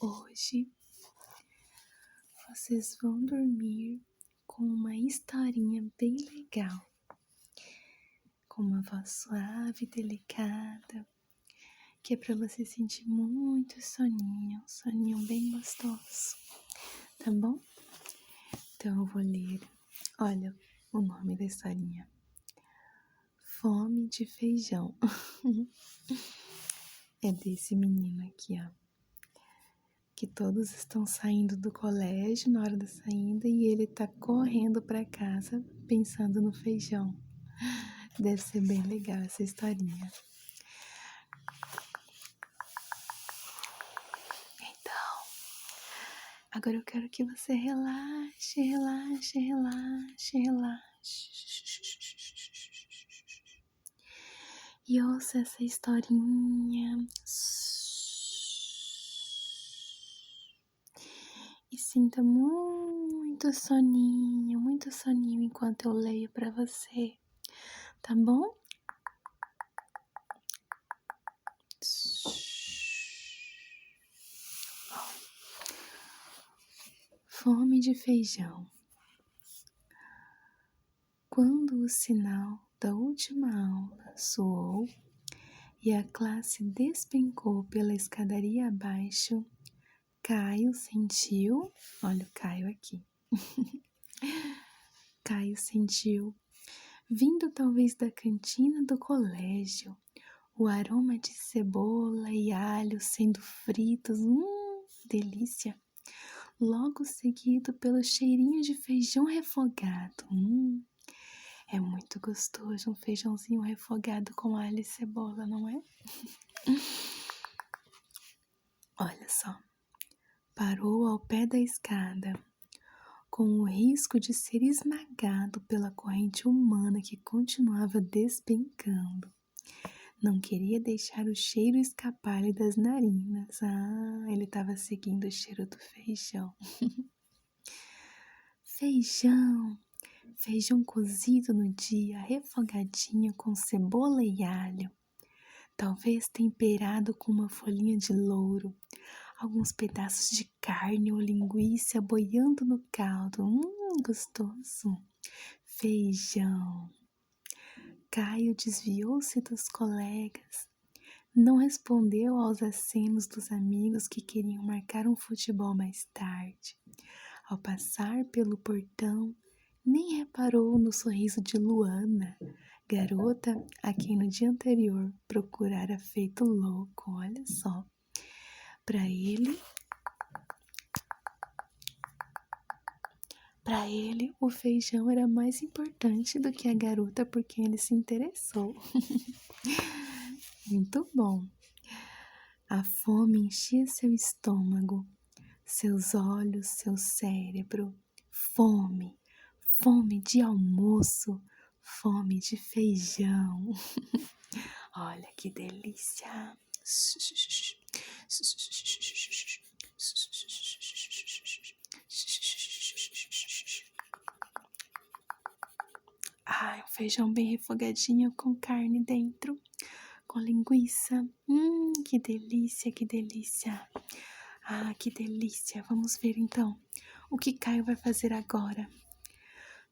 Hoje vocês vão dormir com uma historinha bem legal, com uma voz suave e delicada, que é para você sentir muito soninho, um soninho bem gostoso, tá bom? Então eu vou ler, olha o nome da historinha: Fome de Feijão. É desse menino aqui, ó, que todos estão saindo do colégio na hora da saída e ele tá correndo para casa pensando no feijão. Deve ser bem legal essa historinha. Então, agora eu quero que você relaxe. E ouça essa historinha. E sinta muito soninho enquanto eu leio pra você, tá bom? Fome de feijão. Quando o sinal da última aula soou e a classe despencou pela escadaria abaixo, Caio sentiu, olha o Caio aqui, Caio sentiu, vindo talvez da cantina do colégio, o aroma de cebola e alho sendo fritos, delícia, logo seguido pelo cheirinho de feijão refogado, é muito gostoso um feijãozinho refogado com alho e cebola, não é? Olha só, parou ao pé da escada, com o risco de ser esmagado pela corrente humana que continuava despencando. Não queria deixar o cheiro escapar-lhe das narinas. Ele estava seguindo o cheiro do feijão. Feijão cozido no dia, refogadinho com cebola e alho. Talvez temperado com uma folhinha de louro, alguns pedaços de carne ou linguiça boiando no caldo. Gostoso. Feijão. Caio desviou-se dos colegas. Não respondeu aos acenos dos amigos que queriam marcar um futebol mais tarde. Ao passar pelo portão, nem reparou no sorriso de Luana, garota a quem no dia anterior procurara feito louco. Olha só, para ele o feijão era mais importante do que a garota por quem ele se interessou. Muito bom. A fome enchia seu estômago, seus olhos, seu cérebro. Fome de almoço, fome de feijão. Olha que delícia. Um feijão bem refogadinho com carne dentro, com linguiça. Que delícia, que delícia. Que delícia. Vamos ver então o que Caio vai fazer agora.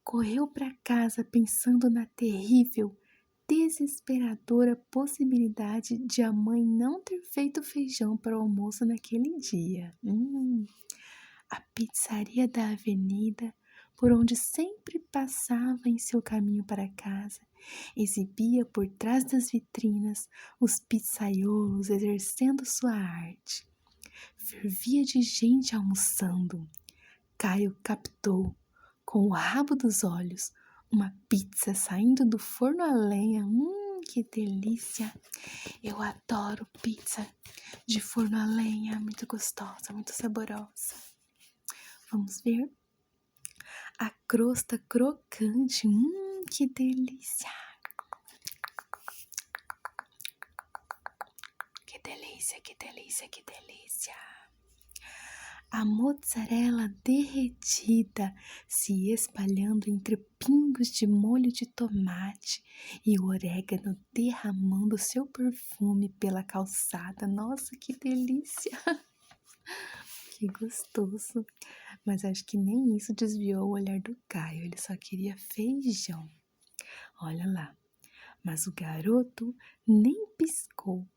Correu para casa pensando na terrível, desesperadora possibilidade de a mãe não ter feito feijão para o almoço naquele dia. A pizzaria da avenida, por onde sempre passava em seu caminho para casa, exibia por trás das vitrinas os pizzaiolos exercendo sua arte. Fervia de gente almoçando. Caio captou, com o rabo dos olhos, uma pizza saindo do forno a lenha. Que delícia! Eu adoro pizza de forno a lenha, muito gostosa, muito saborosa. Vamos ver? A crosta crocante, que delícia! Que delícia, que delícia, que delícia! A mozzarella derretida se espalhando entre pingos de molho de tomate e o orégano derramando seu perfume pela calçada. Nossa, que delícia! Que gostoso. Mas acho que nem isso desviou o olhar do Caio. Ele só queria feijão. Olha lá. Mas o garoto nem piscou.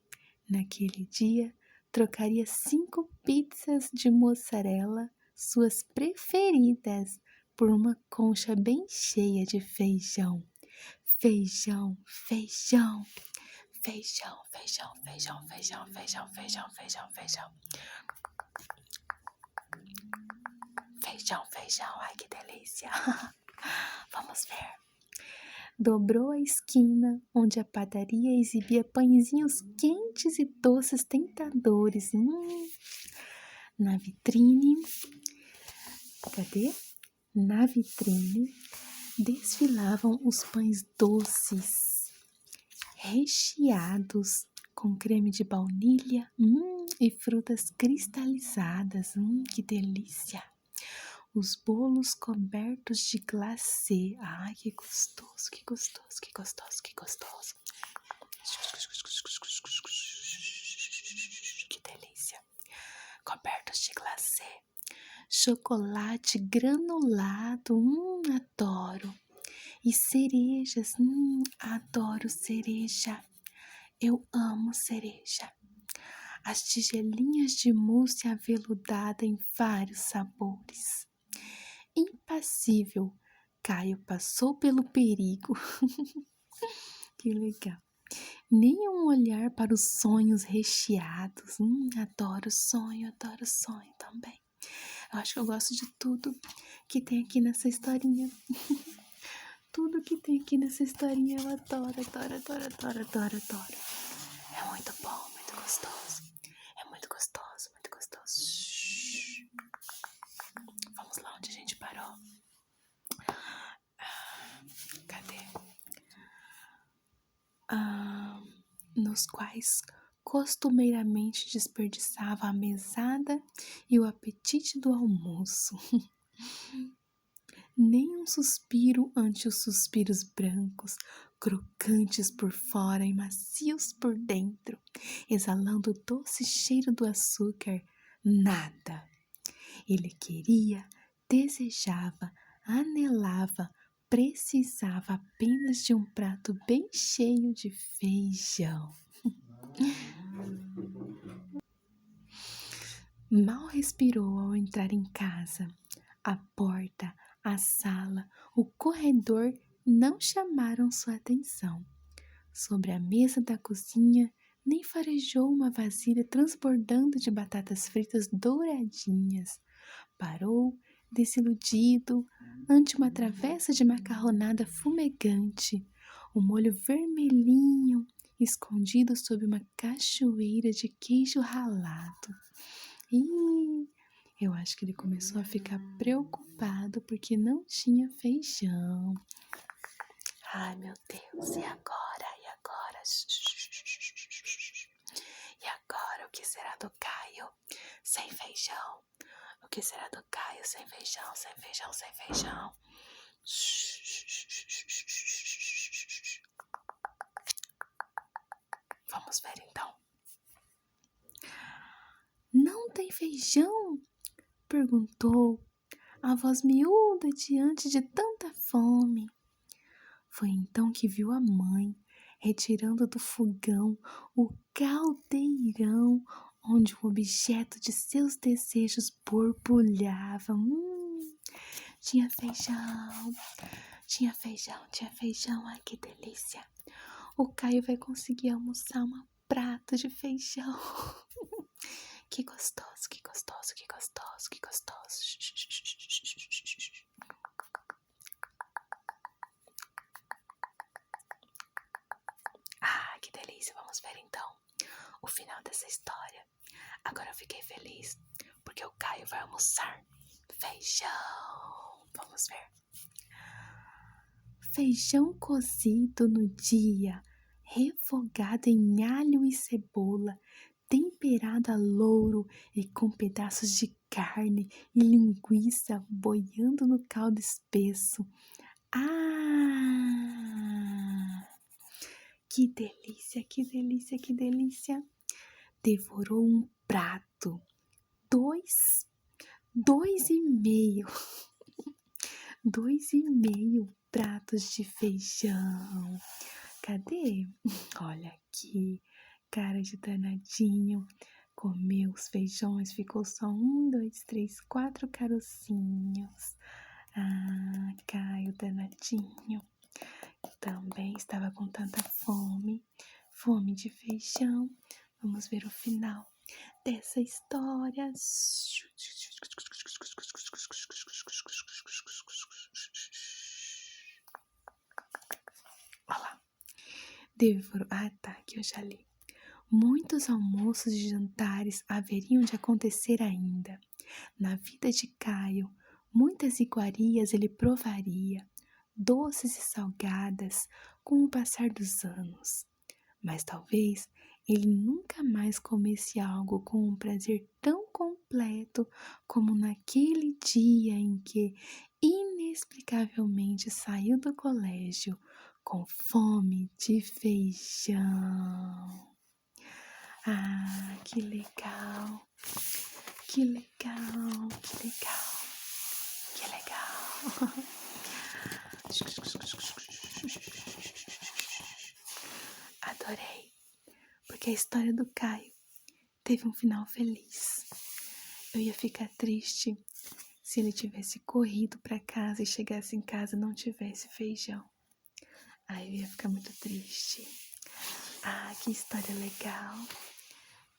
Naquele dia, trocaria 5 pizzas de mussarela, suas preferidas, por uma concha bem cheia de feijão. Feijão, feijão, feijão, feijão, feijão, feijão, feijão, feijão, feijão, feijão. Feijão, feijão, ai que delícia. Vamos ver. Dobrou a esquina onde a padaria exibia pãezinhos quentes e doces tentadores. Na vitrine, cadê? Na vitrine desfilavam os pães doces, recheados com creme de baunilha e frutas cristalizadas. Que delícia! Os bolos cobertos de glacê. Ai, que gostoso, que gostoso, que gostoso, que gostoso. Que delícia. Cobertos de glacê. Chocolate granulado. Adoro. E cerejas. Adoro cereja. Eu amo cereja. As tigelinhas de mousse aveludada em vários sabores. Impassível, Caio passou pelo perigo. Que legal. Nem um olhar para os sonhos recheados. Adoro sonho também. Eu acho que eu gosto de tudo que tem aqui nessa historinha. Tudo que tem aqui nessa historinha eu adoro. É muito bom, muito gostoso. É muito gostoso, muito gostoso. Vamos lá onde a gente parou. Cadê? Nos quais costumeiramente desperdiçava a mesada e o apetite do almoço. Nem um suspiro ante os suspiros brancos, crocantes por fora e macios por dentro, exalando o doce cheiro do açúcar. Nada. Ele queria, desejava, anelava, precisava apenas de um prato bem cheio de feijão. Mal respirou ao entrar em casa. A porta, a sala, o corredor não chamaram sua atenção. Sobre a mesa da cozinha nem farejou uma vasilha transbordando de batatas fritas douradinhas. Parou, desiludido, ante uma travessa de macarronada fumegante, o molho vermelhinho escondido sob uma cachoeira de queijo ralado. Eu acho que ele começou a ficar preocupado porque não tinha feijão. Ai, meu Deus, e agora? E agora? E agora, o que será do Caio sem feijão? O que será do Caio sem feijão, sem feijão, sem feijão? Vamos ver então. Não tem feijão? Perguntou a voz miúda diante de tanta fome. Foi então que viu a mãe retirando do fogão o caldeirão onde o objeto de seus desejos borbulhava. Tinha feijão, tinha feijão, tinha feijão. Ai, que delícia. O Caio vai conseguir almoçar um prato de feijão. Que gostoso, que gostoso, que gostoso, que gostoso. Que delícia. Vamos ver então o final dessa história. Agora eu fiquei feliz porque o Caio vai almoçar feijão. Vamos ver. Feijão cozido no dia, refogado em alho e cebola, temperado a louro e com pedaços de carne e linguiça boiando no caldo espesso. Que delícia, que delícia, que delícia. Devorou um prato, 2 2,5. 2,5 pratos de feijão. Cadê? Olha aqui, cara de danadinho. Comeu os feijões, ficou só 1, 2, 3, 4 carocinhos. Ah, Caio danadinho. Também estava com tanta fome. Fome de feijão. Vamos ver o final dessa história. Olha lá. Devorou. Ah, tá, que eu já li. Muitos almoços e jantares haveriam de acontecer ainda. Na vida de Caio, muitas iguarias ele provaria, doces e salgadas, com o passar dos anos. Mas talvez ele nunca mais comesse algo com um prazer tão completo como naquele dia em que inexplicavelmente saiu do colégio com fome de feijão. Ah, que legal, que legal, que legal, que legal. Adorei, porque a história do Caio teve um final feliz. Eu ia ficar triste se ele tivesse corrido para casa e chegasse em casa e não tivesse feijão. Aí eu ia ficar muito triste. Ah, que história legal.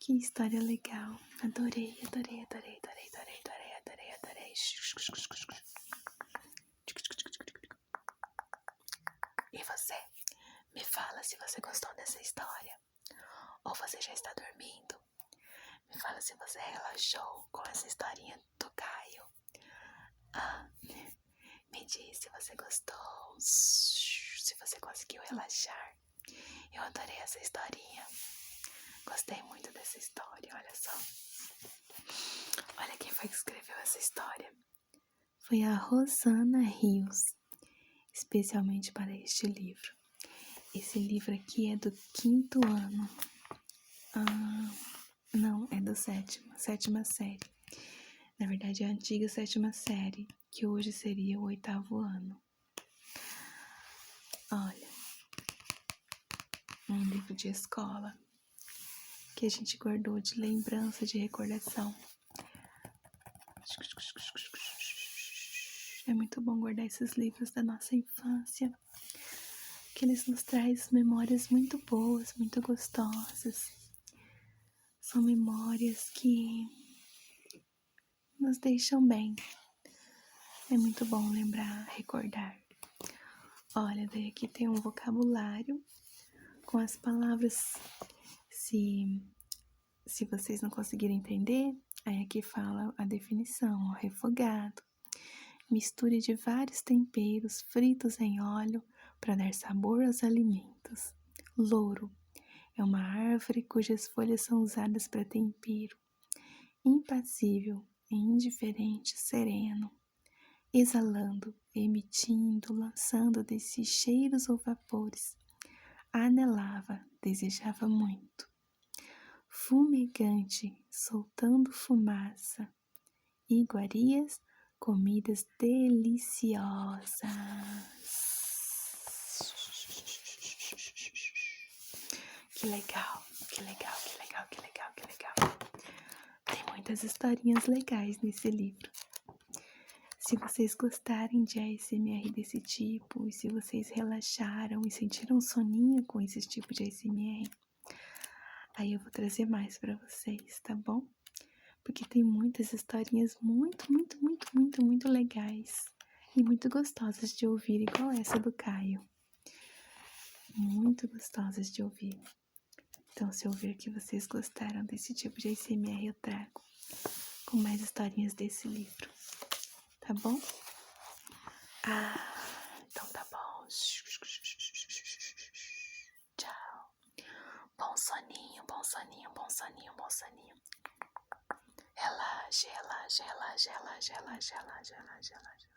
Que história legal. Adorei, adorei, adorei, adorei, adorei, adorei, adorei, adorei. E você? Me fala se você gostou dessa história. Ou você já está dormindo. Me fala se você relaxou com essa historinha do Caio. Ah, me diz se você gostou. Se você conseguiu relaxar. Eu adorei essa historinha. Gostei muito dessa história, olha só. Olha quem foi que escreveu essa história. Foi a Rosana Rios, especialmente para este livro. Esse livro aqui é do 5º ano. Não, é do sétima série. Na verdade, é a antiga 7ª série, que hoje seria o 8º ano. Olha, um livro de escola que a gente guardou de lembrança, de recordação. É muito bom guardar esses livros da nossa infância, que eles nos trazem memórias muito boas, muito gostosas. São memórias que nos deixam bem. É muito bom lembrar, recordar. Olha, daí aqui tem um vocabulário com as palavras. Se vocês não conseguirem entender, aí aqui fala a definição: refogado, mistura de vários temperos fritos em óleo para dar sabor aos alimentos. Louro é uma árvore cujas folhas são usadas para tempero. Impassível, indiferente, sereno, exalando, emitindo, lançando de si cheiros ou vapores. Anelava, desejava muito. Fumegante, soltando fumaça. Iguarias, comidas deliciosas. Que legal, que legal, que legal, que legal, que legal. Tem muitas historinhas legais nesse livro. Se vocês gostarem de ASMR desse tipo, e se vocês relaxaram e sentiram um soninho com esse tipo de ASMR, aí eu vou trazer mais pra vocês, tá bom? Porque tem muitas historinhas muito, muito, muito, muito, muito legais e muito gostosas de ouvir, igual essa do Caio. Muito gostosas de ouvir. Então, se eu ver que vocês gostaram desse tipo de ASMR, eu trago com mais historinhas desse livro. Tá bom? Então tá bom. Tchau. Bom soninho, bom soninho, bom soninho, bom soninho. Relaxe, relaxe, relaxe, relaxe, relaxe, relaxe, relaxe, relaxe.